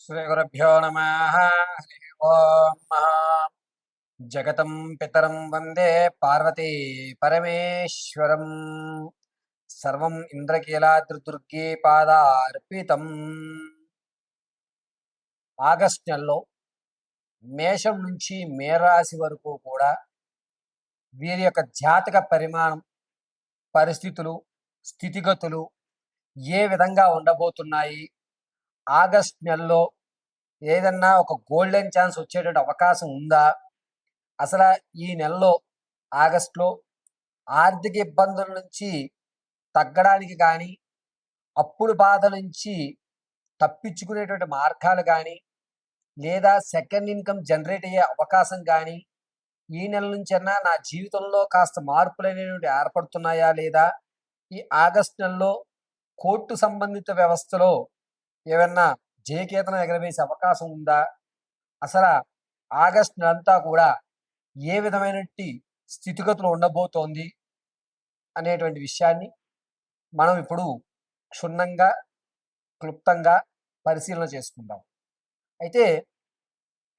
శ్రీగురుభ్యో నమః. హరి ఓం. జగతం పితరం వందే పార్వతీ పరమేశ్వరం. సర్వం ఇంద్రకీలాద్రిదుర్గే పాదార్పితం. ఆగస్ట్ నెలలో మేషం నుంచి మేరాశి వరకు కూడా వీరి యొక్క జాతక పరిమాణం, పరిస్థితులు, స్థితిగతులు ఏ విధంగా ఉండబోతున్నాయి, ఆగస్ట్ నెలలో ఏదన్నా ఒక గోల్డెన్ ఛాన్స్ వచ్చేటువంటి అవకాశం ఉందా, అసలు ఈ నెలలో ఆగస్టులో ఆర్థిక ఇబ్బందుల నుంచి తగ్గడానికి కానీ, అప్పుల బాధ నుంచి తప్పించుకునేటువంటి మార్గాలు కానీ, లేదా సెకండ్ ఇన్కమ్ జనరేట్ అయ్యే అవకాశం కానీ ఈ నెల నుంచైనా నా జీవితంలో కాస్త మార్పులు అనేవి ఏర్పడుతున్నాయా లేదా, ఈ ఆగస్ట్ నెలలో కోర్టు సంబంధిత వ్యవస్థలో ఏమన్నా జయకేతనం ఎగరవేసే అవకాశం ఉందా, అసలు ఆగస్ట్ నెలంతా కూడా ఏ విధమైనటువంటి స్థితిగతులు ఉండబోతోంది అనేటువంటి విషయాన్ని మనం ఇప్పుడు క్షుణ్ణంగా, క్లుప్తంగా పరిశీలన చేసుకుందాం. అయితే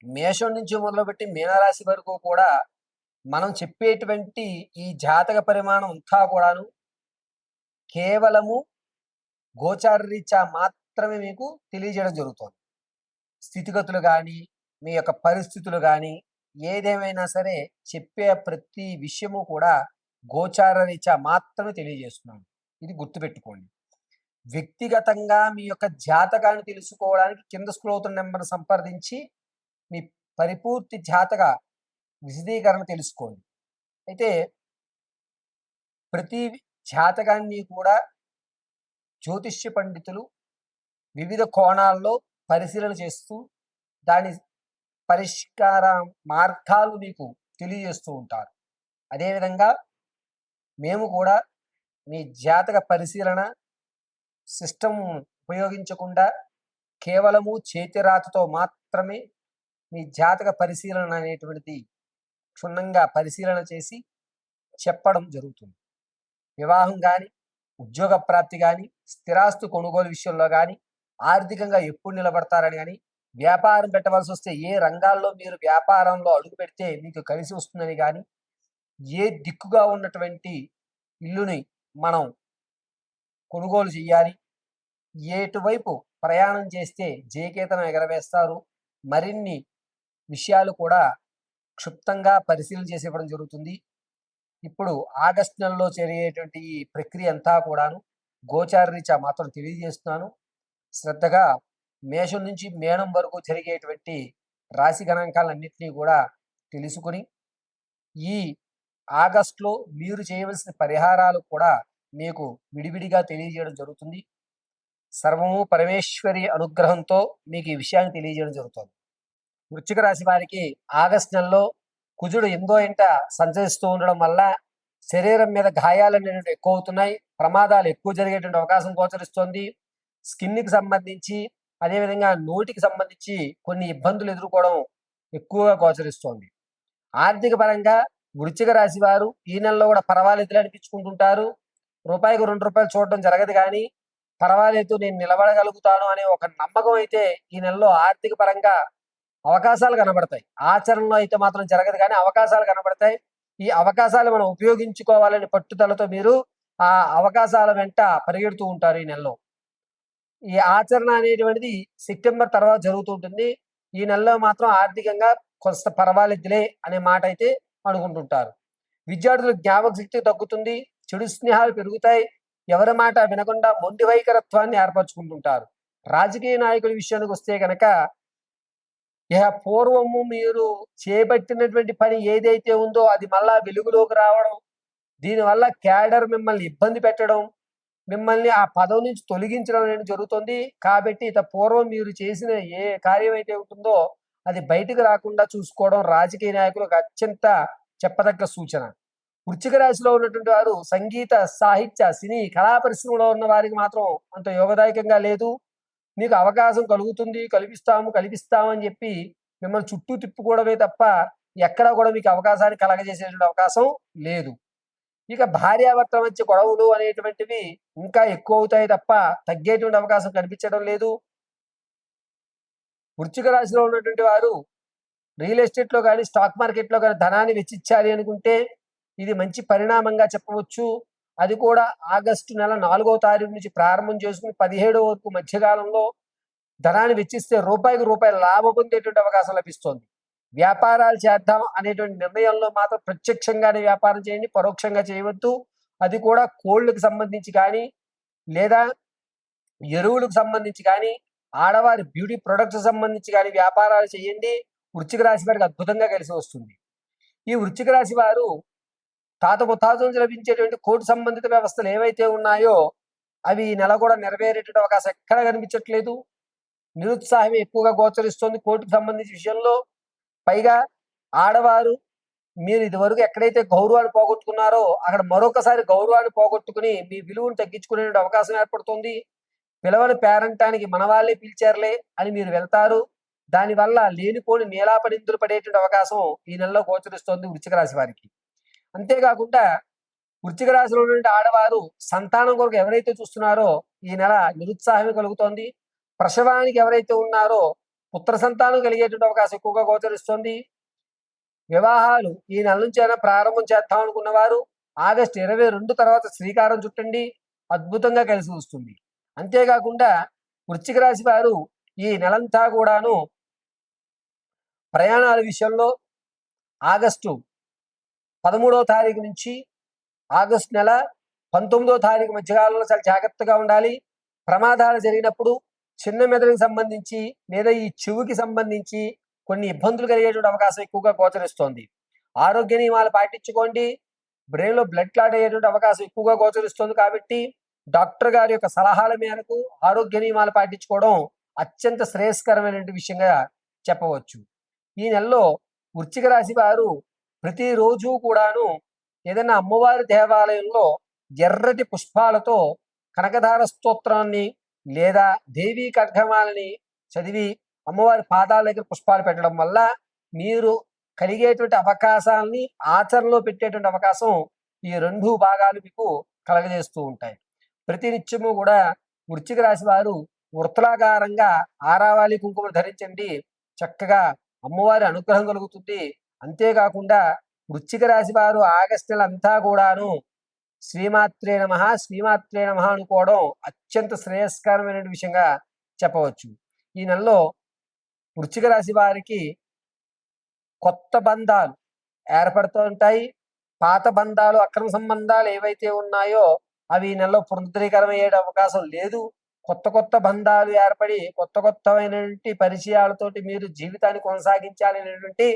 మేషం నుంచి మొదలుపెట్టి మీనరాశి వరకు కూడా మనం చెప్పేటువంటి ఈ జాతక పరిమాణం అంతా కూడాను కేవలము గోచార రీత్యా మాత్రమే మీకు తెలియజేయడం జరుగుతుంది. స్థితిగతులు కానీ, మీ యొక్క పరిస్థితులు కానీ, ఏదేమైనా సరే చెప్పే ప్రతి విషయము కూడా గోచార రీత్యా మాత్రమే తెలియజేస్తున్నాను. ఇది గుర్తుపెట్టుకోండి. వ్యక్తిగతంగా మీ యొక్క జాతకాన్ని తెలుసుకోవడానికి కింద స్క్రోల్ అవుతున్న నెంబర్ని సంప్రదించి మీ పరిపూర్తి జాతక విశదీకరణ తెలుసుకోండి. అయితే ప్రతి జాతకాన్ని కూడా జ్యోతిష్య పండితులు వివిధ కోణాల్లో పరిశీలన చేస్తూ దాని పరిష్కార మార్గాలు మీకు తెలియజేస్తూ ఉంటారు. అదేవిధంగా మేము కూడా మీ జాతక పరిశీలన సిస్టమ్ ఉపయోగించకుండా కేవలము చేతిరాతతో మాత్రమే మీ జాతక పరిశీలన అనేటువంటిది క్షుణ్ణంగా పరిశీలన చేసి చెప్పడం జరుగుతుంది. వివాహం కానీ, ఉద్యోగ ప్రాప్తి కానీ, స్థిరాస్తు కొనుగోలు విషయంలో కానీ, ఆర్థికంగా ఎప్పుడు నిలబడతారని కానీ, వ్యాపారం పెట్టవలసి వస్తే ఏ రంగాల్లో మీరు వ్యాపారంలో అడుగు పెడితే మీకు కలిసి వస్తుందని కానీ, ఏ దిక్కుగా ఉన్నటువంటి ఇల్లుని మనం కొనుగోలు చేయాలి, ఎటువైపు ప్రయాణం చేస్తే జయకేతనం ఎగరవేస్తారు, మరిన్ని విషయాలు కూడా క్షుప్తంగా పరిశీలన చేసి ఇవ్వడం జరుగుతుంది. ఇప్పుడు ఆగస్ట్ నెలలో జరిగేటువంటి ఈ ప్రక్రియ అంతా కూడాను గోచార రీత్యా మాత్రం తెలియజేస్తున్నాను. శ్రద్ధగా మేషం నుంచి మేనం వరకు జరిగేటువంటి రాశి గణాంకాలన్నింటినీ కూడా తెలుసుకుని ఈ ఆగస్టులో మీరు చేయవలసిన పరిహారాలు కూడా మీకు విడివిడిగా తెలియజేయడం జరుగుతుంది. సర్వము పరమేశ్వరి అనుగ్రహంతో మీకు ఈ విషయాన్ని తెలియజేయడం జరుగుతుంది. వృశ్చిక రాశి వారికి ఆగస్ట్ నెలలో కుజుడు ఎందో ఇంట సంచరిస్తూ ఉండడం వల్ల శరీరం మీద గాయాలు అనేవి ఎక్కువ అవుతున్నాయి, ప్రమాదాలు ఎక్కువ జరిగేటువంటి అవకాశం గోచరిస్తోంది. స్కిన్కి సంబంధించి, అదేవిధంగా నోటికి సంబంధించి కొన్ని ఇబ్బందులు ఎదుర్కోవడం ఎక్కువగా గోచరిస్తోంది. ఆర్థిక పరంగా వృశ్చిక రాశి వారు ఈ నెలలో కూడా పర్వాలేదు అనిపించుకుంటుంటారు. రూపాయికి 2 రూపాయలు చూడడం జరగదు, కానీ పర్వాలేదు నేను నిలబడగలుగుతాను అనే ఒక నమ్మకం అయితే ఈ నెలలో ఆర్థిక పరంగా అవకాశాలు కనబడతాయి. ఆచరణలో అయితే మాత్రం జరగదు, కానీ అవకాశాలు కనబడతాయి. ఈ అవకాశాలు మనం ఉపయోగించుకోవాలని పట్టుదలతో మీరు ఆ అవకాశాల వెంట పరిగెడుతూ ఉంటారు ఈ నెలలో. ఈ ఆచరణ అనేటువంటిది సెప్టెంబర్ తర్వాత జరుగుతూ ఉంటుంది. ఈ నెలలో మాత్రం ఆర్థికంగా కొంత పర్వాలేదులే అనే మాట అయితే అనుకుంటుంటారు. విద్యార్థులకు జ్ఞాపక శక్తి తగ్గుతుంది, చెడు స్నేహాలు పెరుగుతాయి, ఎవరి మాట వినకుండా మొండి వైఖరత్వాన్ని ఏర్పరచుకుంటుంటారు. రాజకీయ నాయకుల విషయానికి వస్తే కనుక పూర్వము మీరు చేపట్టినటువంటి పని ఏదైతే ఉందో అది మళ్ళా వెలుగులోకి రావడం, దీనివల్ల క్యాడర్ మిమ్మల్ని ఇబ్బంది పెట్టడం, మిమ్మల్ని ఆ పదవి నుంచి తొలగించడం అనేది జరుగుతుంది. కాబట్టి పూర్వం మీరు చేసిన ఏ కార్యం అయితే ఉంటుందో అది బయటకు రాకుండా చూసుకోవడం రాజకీయ నాయకులకు అత్యంత చెప్పదగ్గ సూచన. వృశ్చిక రాశిలో ఉన్నటువంటి వారు సంగీత, సాహిత్య, సినీ, కళా పరిశ్రమలో ఉన్న వారికి మాత్రం అంత యోగదాయకంగా లేదు. మీకు అవకాశం కలుగుతుంది, కల్పిస్తామని చెప్పి మిమ్మల్ని చుట్టూ తిప్పుకోవడమే తప్ప ఎక్కడా కూడా మీకు అవకాశాన్ని కలగజేసేటువంటి అవకాశం లేదు. ఇక భార్యాభర్తల మధ్య గొడవలు అనేటువంటివి ఇంకా ఎక్కువ అవుతాయి తప్ప తగ్గేటువంటి అవకాశం కనిపించడం లేదు. వృశ్చిక రాశిలో ఉన్నటువంటి వారు రియల్ ఎస్టేట్లో కానీ స్టాక్ మార్కెట్లో కానీ ధనాన్ని వెచ్చించాలి అనుకుంటే ఇది మంచి పరిణామంగా చెప్పవచ్చు. అది కూడా ఆగస్టు నెల 4వ తారీఖు నుంచి ప్రారంభం చేసుకుని 17వ వరకు మధ్యకాలంలో ధనాన్ని వెచ్చిస్తే రూపాయికి రూపాయి లాభం పొందేటువంటి అవకాశం లభిస్తుంది. వ్యాపారాలు చేద్దాం అనేటువంటి నిర్ణయంలో మాత్రం ప్రత్యక్షంగానే వ్యాపారం చేయండి, పరోక్షంగా చేయవద్దు. అది కూడా కోళ్ళకు సంబంధించి కానీ లేదా ఎరువులకు సంబంధించి కానీ ఆడవారి బ్యూటీ ప్రొడక్ట్స్ సంబంధించి కానీ వ్యాపారాలు చేయండి. వృశ్చిక రాశి వారికి అద్భుతంగా కలిసి వస్తుంది. ఈ వృశ్చిక రాశి వారు తాత ముత్తాతల నుంచి లభించేటువంటి కోర్టు సంబంధిత వ్యవస్థలు ఏవైతే ఉన్నాయో అవి ఈ నెల కూడా నెరవేరేటువంటి అవకాశం ఎక్కడ కనిపించట్లేదు. నిరుత్సాహం ఎక్కువగా గోచరిస్తుంది కోర్టుకు సంబంధించిన విషయంలో. పైగా ఆడవారు మీరు ఇదివరకు ఎక్కడైతే గౌరవాన్ని పోగొట్టుకున్నారో అక్కడ మరొకసారి గౌరవాన్ని పోగొట్టుకుని మీ విలువను తగ్గించుకునే అవకాశం ఏర్పడుతుంది. పిలవని పేరంటానికి మన వాళ్ళే పిలిచారులే అని మీరు వెళ్తారు. దానివల్ల లేనిపోని నీలాపనిందులు పడేటువంటి అవకాశం ఈ నెలలో గోచరిస్తోంది వృశ్చిక రాశి వారికి. అంతేకాకుండా వృశ్చిక రాశిలో ఉన్నటువంటి ఆడవారు సంతానం కొరకు ఎవరైతే చూస్తున్నారో ఈ నెల నిరుత్సాహమే కలుగుతోంది. ప్రసవానికి ఎవరైతే ఉన్నారో పుత్ర సంతానం కలిగేటువంటి అవకాశం ఎక్కువగా గోచరిస్తోంది. వివాహాలు ఈ నెల నుంచి అయినా ప్రారంభం చేద్దాం అనుకున్న వారు ఆగస్టు 22 తర్వాత శ్రీకారం చుట్టండి, అద్భుతంగా కలిసి వస్తుంది. అంతేకాకుండా వృశ్చిక రాశి వారు ఈ నెలంతా కూడాను ప్రయాణాల విషయంలో ఆగస్టు 13వ తారీఖు నుంచి ఆగస్టు నెల 19వ తారీఖు మధ్యకాలంలో చాలా జాగ్రత్తగా ఉండాలి. ప్రమాదాలు జరిగినప్పుడు చిన్న మెదడుకి సంబంధించి లేదా ఈ చెవుకి సంబంధించి కొన్ని ఇబ్బందులు కలిగేటువంటి అవకాశం ఎక్కువగా గోచరిస్తోంది. ఆరోగ్య నియమాలు పాటించుకోండి. బ్రెయిన్లో బ్లడ్ క్లాట్ అయ్యేటువంటి అవకాశం ఎక్కువగా గోచరిస్తుంది. కాబట్టి డాక్టర్ గారి యొక్క సలహాల మేరకు ఆరోగ్య నియమాలు పాటించుకోవడం అత్యంత శ్రేయస్కరమైనటువంటి విషయంగా చెప్పవచ్చు. ఈ నెలలో వృశ్చిక రాశి వారు ప్రతిరోజు కూడాను ఏదైనా అమ్మవారి దేవాలయంలో ఎర్రటి పుష్పాలతో కనకధార స్తోత్రాన్ని లేదా దేవీ ఖడ్గమాలని చదివి అమ్మవారి పాదాల దగ్గర పుష్పాలు పెట్టడం వల్ల మీరు కలిగేటువంటి అవకాశాలని ఆచరణలో పెట్టేటువంటి అవకాశం ఈ 2 భాగాలు మీకు కలగజేస్తూ ఉంటాయి. ప్రతినిత్యము కూడా వృశ్చిక రాశి వారు వృత్తలాకారంగా ఆరావాలి కుంకుమ ధరించండి, చక్కగా అమ్మవారి అనుగ్రహం కలుగుతుంది. అంతేకాకుండా వృశ్చిక రాశి వారు ఆగస్టు నెల అంతా కూడాను శ్రీమాత్రే నమః శ్రీమాత్రే నమః అనుకోవడం అత్యంత శ్రేయస్కరమైన విషయంగా చెప్పవచ్చు. ఈ నెలలో వృశ్చిక రాశి వారికి కొత్త బంధాలు ఏర్పడుతూ ఉంటాయి. పాత బంధాలు అక్రమ సంబంధాలు ఏవైతే ఉన్నాయో అవి ఈ నెలలో పునరుద్ధరీకరమయ్యే అవకాశం లేదు. కొత్త బంధాలు ఏర్పడి కొత్తమైనటువంటి పరిచయాలతోటి మీరు జీవితాన్ని కొనసాగించాలి అనేటువంటి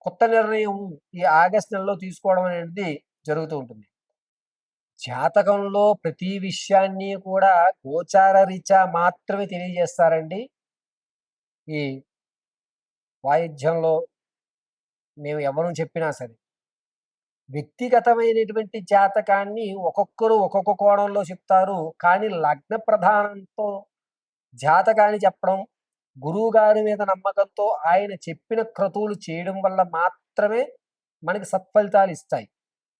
కొత్త నిర్ణయం ఈ ఆగస్టు నెలలో తీసుకోవడం అనేది జరుగుతూ ఉంటుంది. జాతకంలో ప్రతి విషయాన్ని కూడా గోచార రీత్యా మాత్రమే తెలియజేస్తారండి. ఈ వాయిద్యంలో మేము ఎవరు చెప్పినా సరే వ్యక్తిగతమైనటువంటి జాతకాన్ని ఒక్కొక్కరు ఒక్కొక్క కోణంలో చెప్తారు. కానీ లగ్న ప్రధానంతో జాతకాన్ని చెప్పడం, గురువు గారి మీద నమ్మకంతో ఆయన చెప్పిన క్రతువులు చేయడం వల్ల మాత్రమే మనకి సత్ఫలితాలు ఇస్తాయి.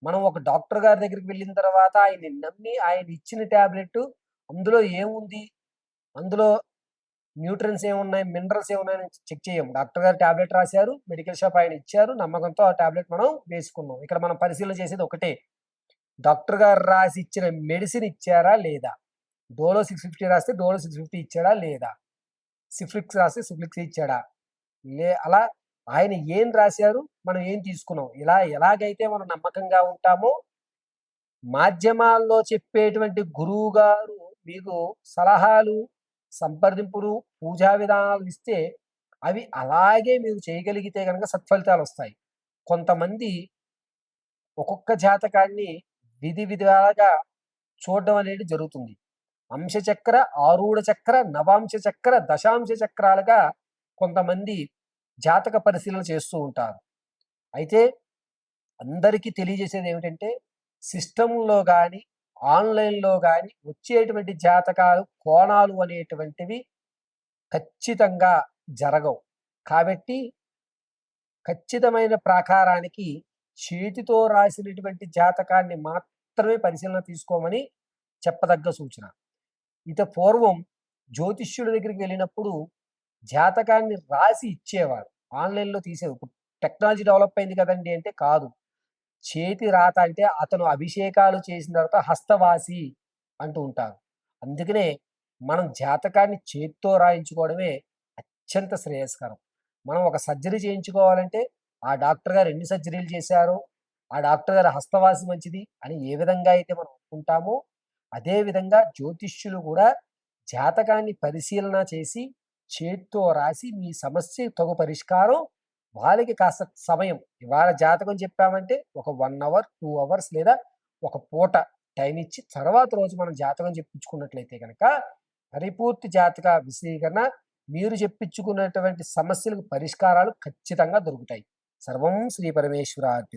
మనం ఒక డాక్టర్ గారి దగ్గరికి వెళ్ళిన తర్వాత ఆయన్ని నమ్మి ఆయన ఇచ్చిన ట్యాబ్లెట్ అందులో ఏముంది, అందులో న్యూట్రియన్స్ ఏమున్నాయి, మినరల్స్ ఏమున్నాయని చెక్ చేయం. డాక్టర్ గారు ట్యాబ్లెట్ రాశారు, మెడికల్ షాప్ ఆయన ఇచ్చారు, నమ్మకంతో ఆ ట్యాబ్లెట్ మనం వేసుకున్నాం. ఇక్కడ మనం పరిశీలన చేసేది ఒకటే, డాక్టర్ గారు రాసి ఇచ్చిన మెడిసిన్ ఇచ్చారా లేదా, డోలో 650 రాస్తే డోలో 650 ఇచ్చాడా లేదా, సిఫ్లిక్స్ రాస్తే సిఫ్లిక్స్ ఇచ్చాడా అలా ఆయన ఏం రాశారు, మనం ఏం తీసుకున్నాం. ఇలా ఎలాగైతే మనం నమ్మకంగా ఉంటామో మాధ్యమాల్లో చెప్పేటువంటి గురువు గారు మీకు సలహాలు, సంప్రదింపులు, పూజా విధానాలు ఇస్తే అవి అలాగే మీరు చేయగలిగితే కనుక సత్ఫలితాలు వస్తాయి. కొంతమంది ఒక్కొక్క జాతకాన్ని విధాలుగా చూడడం అనేది జరుగుతుంది. అంశచక్ర, ఆరూఢ చక్ర, నవాంశ చక్ర, దశాంశ చక్రాలుగా కొంతమంది జాతక పరిశీలన చేస్తూ ఉంటారు. అయితే అందరికీ తెలియజేసేది ఏమిటంటే సిస్టంలో కానీ ఆన్లైన్లో కానీ వచ్చేటువంటి జాతకాలు, కోణాలు అనేటువంటివి ఖచ్చితంగా జరగవు. కాబట్టి ఖచ్చితమైన ప్రాకారానికి చేతితో రాసినటువంటి జాతకాన్ని మాత్రమే పరిశీలన తీసుకోమని చెప్పదగ్గ సూచన. పూర్వం జ్యోతిష్యుడి దగ్గరికి వెళ్ళినప్పుడు జాతకాన్ని రాసి ఇచ్చేవారు. ఆన్‌లైన్‌లో ఇప్పుడు టెక్నాలజీ డెవలప్ అయింది కదండీ! అంటే కాదు. చేతి రాత అంటే అతను అభిషేకాలు చేసిన తర్వాత హస్తవాసి అంటూ ఉంటారు. అందుకనే మనం జాతకాన్ని చేత్తో రాయించుకోవడమే అత్యంత శ్రేయస్కరం. మనం ఒక సర్జరీ చేయించుకోవాలంటే ఆ డాక్టర్ గారు ఎన్ని సర్జరీలు చేశారో, ఆ డాక్టర్ గారి హస్తవాసి మంచిది అని ఏ విధంగా అయితే మనం అనుకుంటామో, అదే విధంగా జ్యోతిష్యులు కూడా జాతకాన్ని పరిశీలన చేసి చేత్తో రాసి మీ సమస్యకు తగు పరిష్కారం వాళ్ళకి కాస్త సమయం ఇవాళ జాతకం చెప్పామంటే ఒక 1 అవర్, 2 అవర్స్ లేదా ఒక పూట టైం ఇచ్చి తర్వాత రోజు మనం జాతకం చెప్పించుకున్నట్లయితే గనక పరిపూర్తి జాతక విశ్లేషణ మీరు చెప్పించుకున్నటువంటి సమస్యలకు పరిష్కారాలు ఖచ్చితంగా దొరుకుతాయి. సర్వం శ్రీ పరమేశ్వరార్పితం.